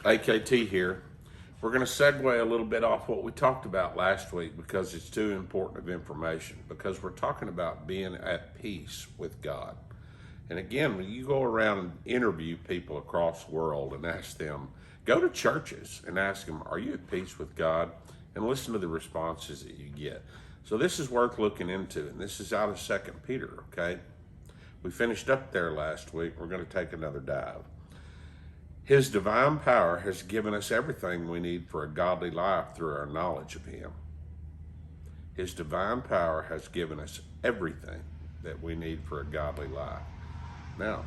AKT here. We're going to segue a little bit off what we talked about last week because it's too important of information, because we're talking about being at peace with God. And again, when you go around and interview people across the world and ask them, go to churches and ask them, are you at peace with God? And listen to the responses that you get. So this is worth looking into, and this is out of 2 Peter, okay? We finished up there last week. We're going to take another dive. His divine power has given us everything we need for a godly life through our knowledge of Him. His divine power has given us everything that we need for a godly life. Now,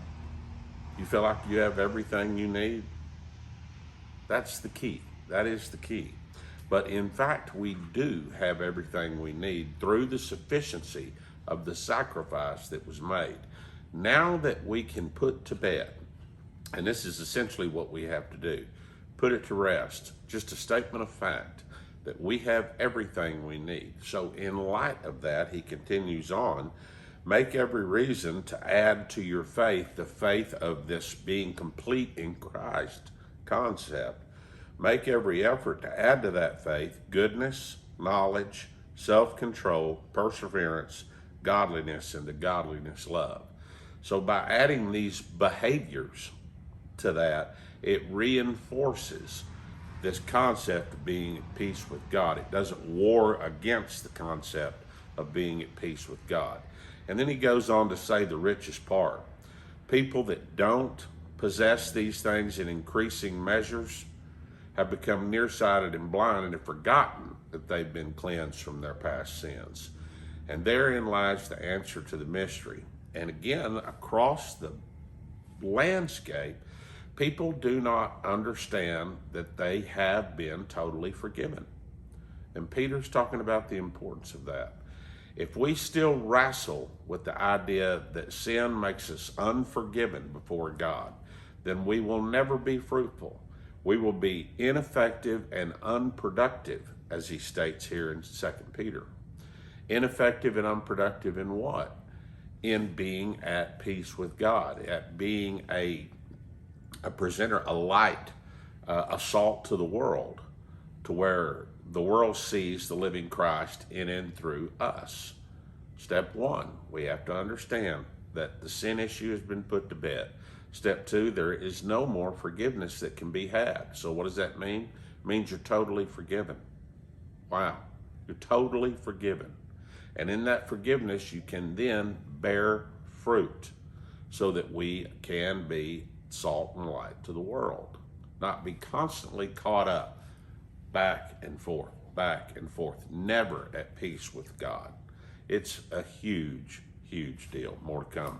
you feel like you have everything you need? That's the key. That is the key. But in fact, we do have everything we need through the sufficiency of the sacrifice that was made. Now that we can put to bed, and this is essentially what we have to do, put it to rest, just a statement of fact that we have everything we need. So in light of that, he continues on, make every reason to add to your faith the faith of this being complete in Christ concept. Make every effort to add to that faith goodness, knowledge, self-control, perseverance, godliness, and to godliness love. So by adding these behaviors to that, it reinforces this concept of being at peace with God. It doesn't war against the concept of being at peace with God. And then he goes on to say the richest part. People that don't possess these things in increasing measures have become nearsighted and blind and have forgotten that they've been cleansed from their past sins. And therein lies the answer to the mystery. And again, across the landscape, people do not understand that they have been totally forgiven. And Peter's talking about the importance of that. If we still wrestle with the idea that sin makes us unforgiven before God, then we will never be fruitful. We will be ineffective and unproductive, as he states here in 2 Peter. Ineffective and unproductive in what? In being at peace with God, at being a presenter, a light, a salt to the world, to where the world sees the living Christ in and through us. Step one, we have to understand that the sin issue has been put to bed. Step two, there is no more forgiveness that can be had. So what does that mean? It means you're totally forgiven. Wow, you're totally forgiven. And in that forgiveness, you can then bear fruit so that we can be salt and light to the world, not be constantly caught up back and forth, never at peace with God. It's a huge, huge deal. More to come.